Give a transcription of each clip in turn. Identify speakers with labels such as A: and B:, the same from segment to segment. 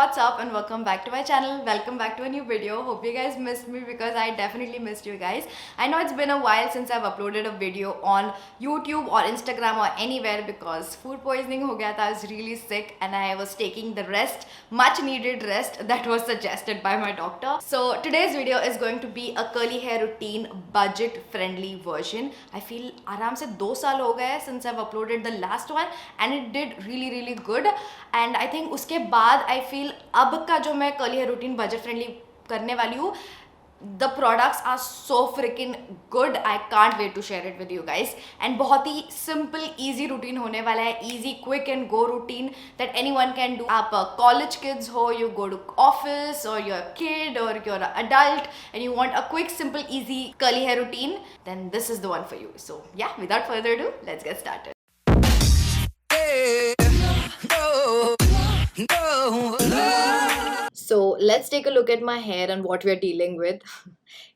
A: what's up and welcome back to my channel. Welcome back to a new video. Hope you guys missed me because I definitely missed you guys. I know it's been a while since I've uploaded a video on YouTube or Instagram or anywhere because food poisoning ho gaya tha. I was really sick and I was taking the rest, much needed rest that was suggested by my doctor. So today's video is going to be a curly hair routine budget friendly version. I feel आराम से 2 साल हो गए since I've uploaded the last one and it did really good. And I think उसके बाद I feel अब का जो मैं curly hair routine budget friendly करने वाली हूँ, the products are so freaking good. I can't wait to share it with you guys. And बहुत ही सिंपल ईजी रूटीन होने वाला है. Easy quick and go routine that anyone can do. आप college kids हो, you go to office और your kid और your adult and you want a quick simple easy curly hair routine, then this is the one for you. So yeah, without further ado, let's get started. So let's take a look at my hair and what we're dealing with.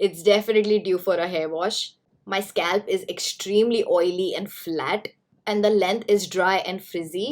A: It's definitely due for a hair wash. My scalp is extremely oily and flat and the length is dry and frizzy.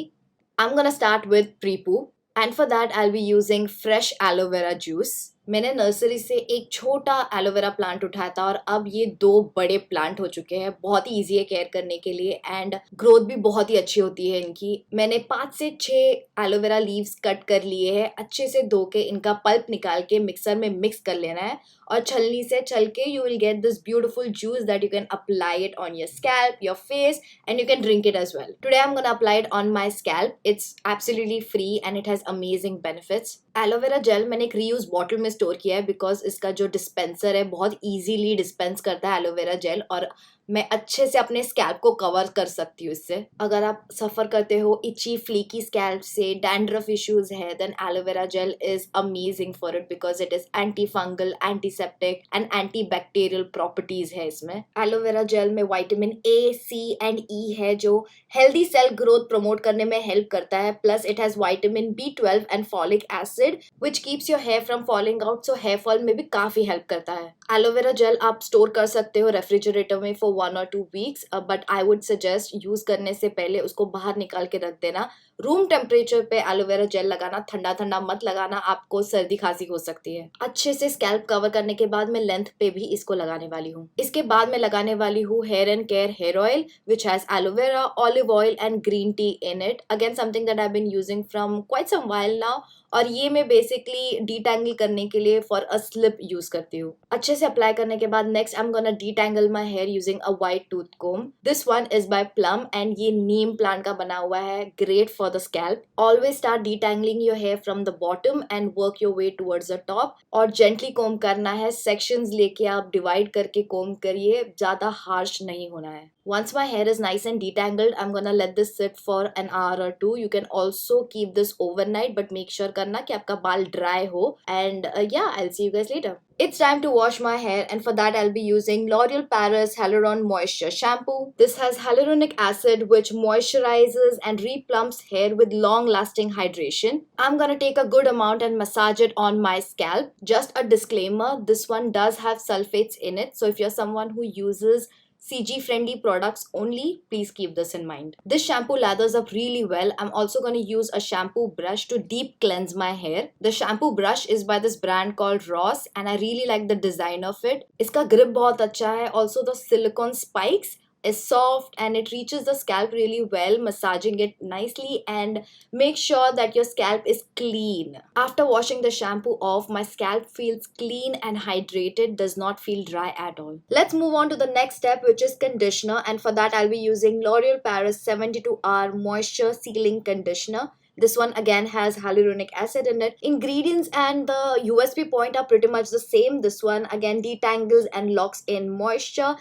A: I'm gonna start with Prepoo and for that I'll be using fresh aloe vera juice. मैंने nursery से एक छोटा aloe vera plant उठाया था और अब ये 2 बड़े प्लांट हो चुके हैं. बहुत ही ईजी है केयर करने के लिए एंड ग्रोथ भी बहुत ही अच्छी होती है इनकी. मैंने 5 से 6 एलोवेरा लीव्स कट कर लिए हैं. अच्छे से धो के इनका पल्प निकाल के मिक्सर में मिक्स कर लेना है और छलनी से छल के you will get this beautiful juice that you can apply it on your scalp, your face and you can drink it as well. Today I am gonna apply it on my scalp. It's absolutely free and it has amazing benefits. Aloe vera gel मैंने एक reuse bottle में store किया है because इसका जो dispenser है बहुत easily dispense करता है एलोवेरा जेल और मैं अच्छे से अपने स्कैल्प को कवर कर सकती हूँ इससे. अगर आप सफ़र करते हो इची फ्लीकी स्कैल्प से, डैंड्रफ इश्यूज है, then aloe vera gel is amazing for it because it is anti fungal, antiseptic and anti bacterial properties है इसमें. एलोवेरा जेल में vitamin A, C and E है जो हेल्दी सेल ग्रोथ प्रमोट करने में help करता है. Plus it has vitamin B12 and folic acid which keeps your hair from falling out. So hair fall में भी काफी हेल्प करता है. एलोवेरा जेल आप स्टोर कर सकते हो रेफ्रिजरेटर में for 1 or 2 weeks, but I would suggest use करने से पहले उसको बाहर निकाल के रख देना. रूम टेम्परेचर पे एलोवेरा जेल लगाना, ठंडा ठंडा मत लगाना, आपको सर्दी खांसी हो सकती है. अच्छे से स्कैल्प कवर करने के बाद मैं लेंथ पे भी इसको लगाने वाली हूँ. इसके बाद मैं लगाने वाली हूँ hair and care hair oil which has aloe vera, olive oil and green tea in it. Again something that I been using from quite some while now और ये मैं बेसिकली डीटैंगल करने के लिए फॉर अ स्लिप यूज करती हूँ. अच्छे से अप्लाई करने के बाद next I am gonna detangle my hair using a wide tooth comb. This one is by Plum and ये नीम प्लांट का बना हुआ है. Great for the scalp. Always start detangling your hair from the bottom and work your way towards the top और gently comb करना है. Sections लेके आप डिवाइड करके कोम करिए, ज्यादा हार्श नहीं होना है. Once my hair is nice and detangled, I'm gonna let this sit for an hour or 2. You can also keep this overnight, but make sure करना कि आपका बाल dry हो. And yeah, I'll see you guys later. It's time to wash my hair and for that I'll be using L'Oreal Paris Hyaluron Moisture Shampoo. This has hyaluronic acid which moisturizes and replumps hair with long lasting hydration. I'm gonna take a good amount and massage it on my scalp. Just a disclaimer, this one does have sulfates in it. So if you're someone who uses CG friendly products only, please keep this in mind. This shampoo lathers up really well. I'm also going to use a shampoo brush to deep cleanse my hair. The shampoo brush is by this brand called Ross and I really like the design of it. इसका grip बहुत अच्छा है. Also the silicone spikes is soft and it reaches the scalp really well, massaging it nicely and make sure that your scalp is clean. After washing the shampoo off, my scalp feels clean and hydrated, does not feel dry at all. Let's move on to the next step which is conditioner and for that I'll be using L'Oreal Paris 72-hour moisture sealing conditioner. This one again has hyaluronic acid in it. Ingredients and the USP point are pretty much the same. This one again detangles and locks in moisture.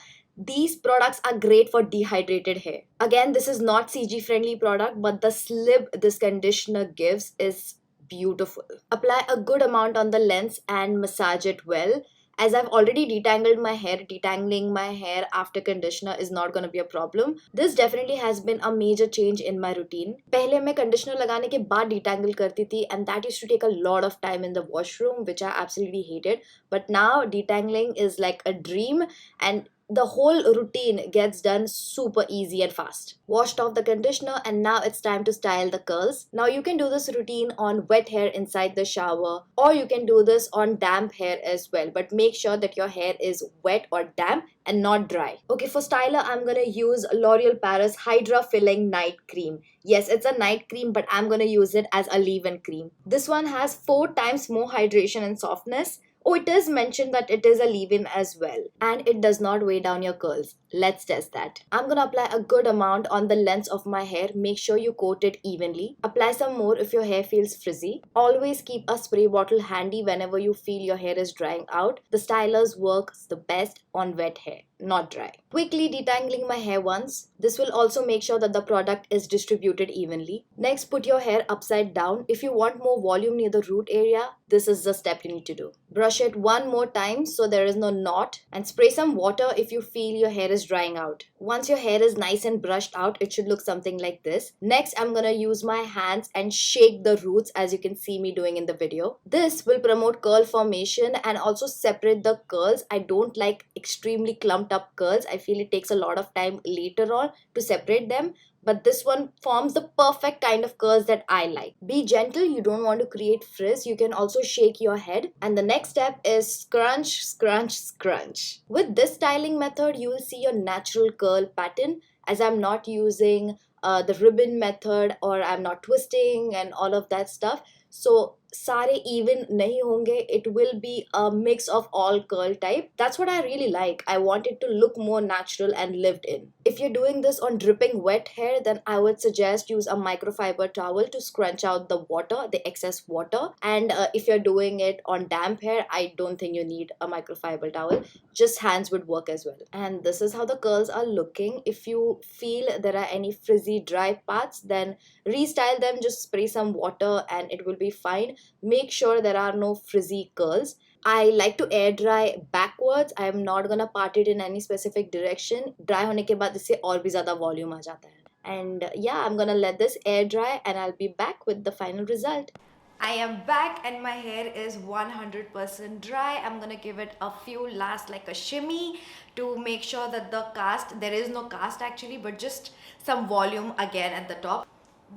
A: These products are great for dehydrated hair. Again, this is not CG friendly product, but the slip this conditioner gives is beautiful. Apply a good amount on the lens and massage it well. As I've already detangled my hair, detangling my hair after conditioner is not going to be a problem. This definitely has been a major change in my routine. पहले मैं conditioner लगाने के बाद detangle करती थी and that used to take a lot of time in the washroom which I absolutely hated. But now detangling is like a dream and the whole routine gets done super easy and fast. Washed off the conditioner, and now it's time to style the curls. Now you can do this routine on wet hair inside the shower, or you can do this on damp hair as well, but make sure that your hair is wet or damp and not dry. Okay, for styler, I'm gonna use L'Oreal Paris Hydra Filling Night Cream. Yes, it's a night cream, but I'm gonna use it as a leave-in cream. This one has 4 times more hydration and softness. Oh, it is mentioned that it is a leave-in as well, and it does not weigh down your curls. Let's test that. I'm gonna apply a good amount on the lengths of my hair. Make sure you coat it evenly. Apply some more if your hair feels frizzy. Always keep a spray bottle handy whenever you feel your hair is drying out. The stylers works the best on wet hair, not dry. Quickly detangling my hair once. This will also make sure that the product is distributed evenly. Next, put your hair upside down. If you want more volume near the root area, this is the step you need to do. Brush it one more time so there is no knot, and spray some water if you feel your hair is drying out. Once your hair is nice and brushed out, it should look something like this. Next, I'm gonna use my hands and shake the roots, as you can see me doing in the video. This will promote curl formation and also separate the curls. I don't like extremely clumped up curls. I feel it takes a lot of time later on to separate them, but this one forms the perfect kind of curls that I like. Be gentle, you don't want to create frizz. You can also shake your head. And the next step is scrunch, scrunch, scrunch. With this styling method, you will see your natural curl pattern, as I'm not using the ribbon method, or I'm not twisting and all of that stuff. So सारे even नहीं होंगे. It will be a mix of all curl type. That's what I really like. I want it to look more natural and lived in. If you're doing this on dripping wet hair, then I would suggest use a microfiber towel to scrunch out the water, the excess water. And if you're doing it on damp hair, I don't think you need a microfiber towel. Just hands would work as well. And this is how the curls are looking. If you feel there are any frizzy dry parts, then restyle them. Just spray some water and it will be fine. Make sure there are no frizzy curls. I like to air dry backwards. I am not gonna part it in any specific direction. Dry होने के बाद इससे और भी ज़्यादा volume आ जाता है. And yeah, I'm gonna let this air dry and I'll be back with the final result. I am back and my hair is 100% dry. I'm gonna give it a few last like a shimmy to make sure that the cast, there is no cast actually, but just some volume again at the top.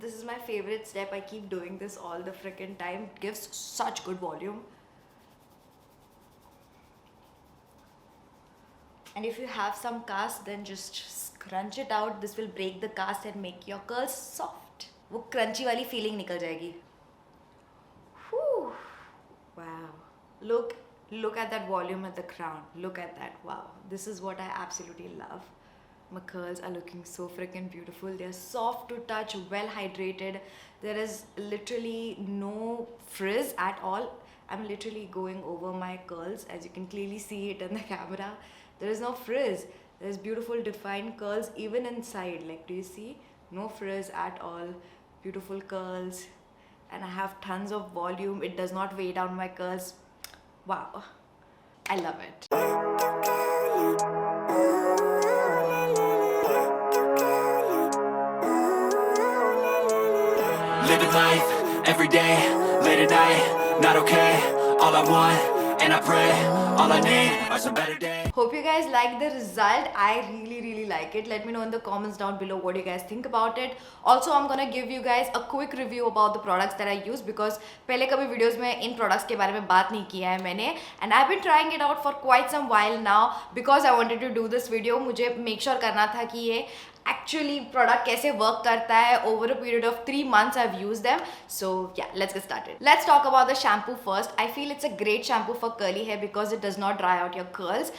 A: This is my favorite step. I keep doing this all the freaking time. It gives such good volume. And if you have some cast, then just scrunch it out. This will break the cast and make your curls soft. वो crunchy वाली feeling निकल जाएगी. Whew. Wow. Look at that volume at the crown. Look at that. Wow. This is what I absolutely love. My curls are looking so freaking beautiful. They're soft to touch, well hydrated. There is literally no frizz at all. I'm literally going over my curls, as you can clearly see it in the camera. There is no frizz. There's beautiful defined curls even inside. Like, do you see? No frizz at all. Beautiful curls. And I have tons of volume. It does not weigh down my curls. Wow. I love it.
B: Living life, every day, late at night, not okay. All I want, and I pray, all I need are some better days.
A: Hope you guys like the result. I really like it. Let me know in the comments down below what you guys think about it. Also, I'm gonna give you guys a quick review about the products that I use, because पहले कभी videos में इन products के बारे में बात नहीं किया है मैंने, and I've been trying it out for quite some while now because I wanted to do this video. मुझे make sure करना था कि ये actually product कैसे work करता है. Over a period of 3 months I've used them. So yeah, let's get started. Let's talk about the shampoo first. I feel it's a great shampoo for curly hair because it does not dry out your curls.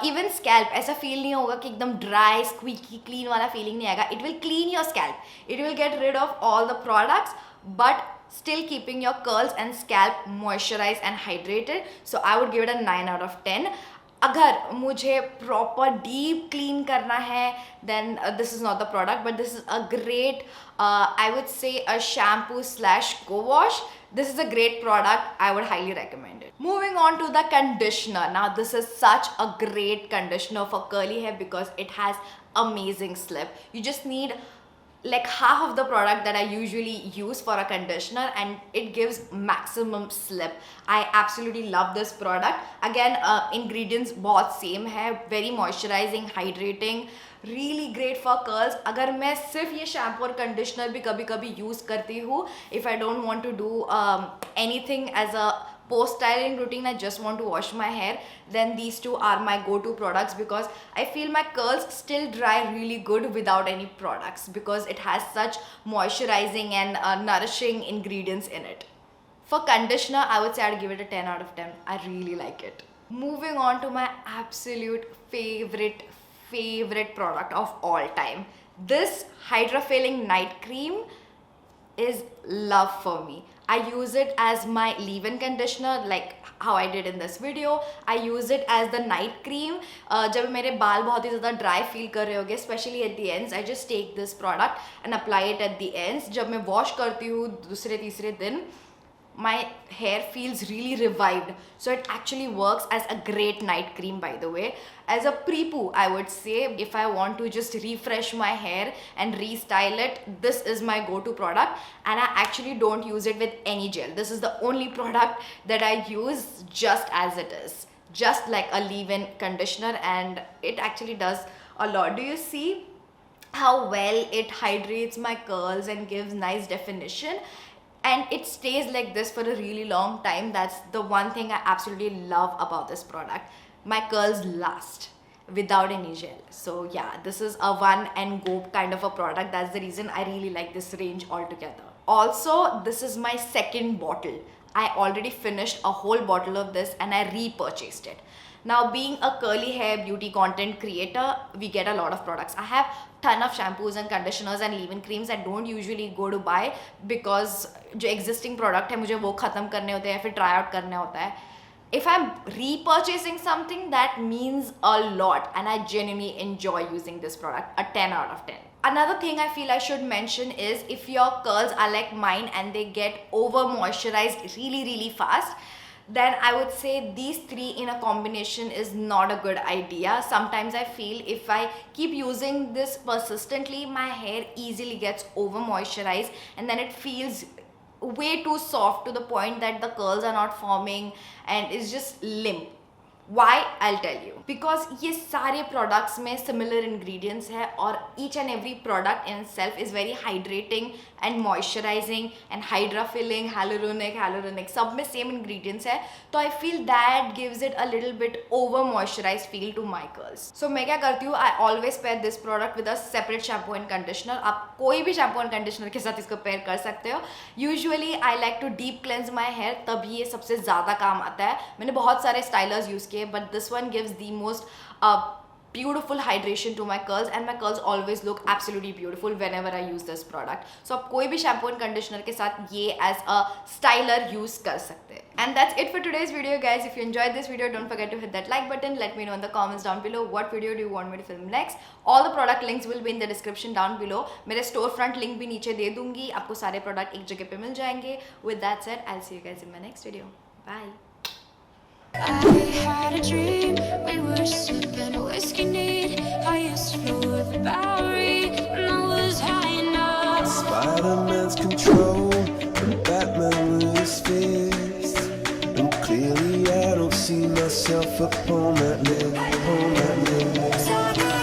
A: Even scalp, ऐसा feel नहीं होगा कि एकदम dry, squeaky, clean वाला feeling नहीं आएगा. It will clean your scalp. It will get rid of all the products, but still keeping your curls and scalp moisturized and hydrated. So I would give it a 9 out of 10. अगर मुझे proper deep clean करना है, then this is not the product, but this is a great I would say a shampoo slash co-wash. This is a great product. I would highly recommend it. Moving on to the conditioner. Now this is such a great conditioner for curly hair because it has amazing slip. You just need like half of the product that I usually use for a conditioner, and it gives maximum slip. I absolutely love this product. Again, ingredients बहुत same है, very moisturizing, hydrating, really great for curls. अगर मैं सिर्फ ये shampoo और conditioner भी कभी कभी यूज़ करती हूँ, if I don't want to do anything as a post styling routine, I just want to wash my hair, then these two are my go-to products, because I feel my curls still dry really good without any products, because it has such moisturizing and nourishing ingredients in it. For conditioner, I would say I'd give it a 10 out of 10. I really like it. Moving on to my absolute favorite product of all time. This Hydra Failing Night Cream is love for me. I use it as my leave-in conditioner, like how I did in this video. I use it as the night cream. जब मेरे बाल बहुत ही ज़्यादा dry feel कर रहे होंगे, especially at the ends, I just take this product and apply it at the ends. जब मैं wash करती हूँ दूसरे तीसरे दिन, my hair feels really revived. So it actually works as a great night cream, by the way. As a Prepoo, I would say, if I want to just refresh my hair and restyle it, this is my go-to product. And I actually don't use it with any gel. This is the only product that I use just as it is, just like a leave-in conditioner, and it actually does a lot. Do you see how well it hydrates my curls and gives nice definition? And it stays like this for a really long time. That's the one thing I absolutely love about this product. My curls last without any gel. So yeah, this is a one and go kind of a product. That's the reason I really like this range altogether. Also, this is my second bottle. I already finished a whole bottle of this and I repurchased it. Now, being a curly hair beauty content creator, we get a lot of products. I have ton of shampoos and conditioners and leave-in creams I don't usually go to buy, because जो existing product है मुझे वो ख़त्म करने होते हैं या फिर try out करने होता है. If I'm repurchasing something, that means a lot, and I genuinely enjoy using this product. A 10 out of 10. Another thing I feel I should mention is, if your curls are like mine and they get over moisturized really fast, then I would say these three in a combination is not a good idea. Sometimes I feel if I keep using this persistently, my hair easily gets over moisturized and then it feels way too soft to the point that the curls are not forming and it's just limp. Why? I'll tell you. Because ये सारे products में similar ingredients है, और each and every product in itself is very hydrating and moisturizing and hydra filling, hyaluronic, सब में same ingredients है. तो I feel that gives it a little bit over moisturized feel to my curls. So मैं क्या करती हूँ, I always pair this product with a separate shampoo and conditioner. आप कोई भी shampoo and conditioner के साथ इसको pair कर सकते हो. Usually I like to deep cleanse my hair, तभी ये सबसे ज़्यादा काम आता है. मैंने बहुत सारे stylers use किए, but this one gives the most beautiful hydration to my curls, and my curls always look absolutely beautiful whenever I use this product. So आप कोई भी shampoo and conditioner के साथ ये as a styler use कर सकते हैं. And that's it for today's video, guys. If you enjoyed this video, don't forget to hit that like button. Let me know in the comments down below what video do you want me to film next. All the product links will be in the description down below. मेरे storefront link भी नीचे दे दूंगी. आपको सारे product एक जगह पे मिल जाएंगे. With that said, I'll see you guys in my next video. Bye.
B: I had a dream, we were sipping whiskey neat. I used to floor the Bowery when I was high enough. Spider-Man's control and Batman with his fist. And clearly I don't see myself upon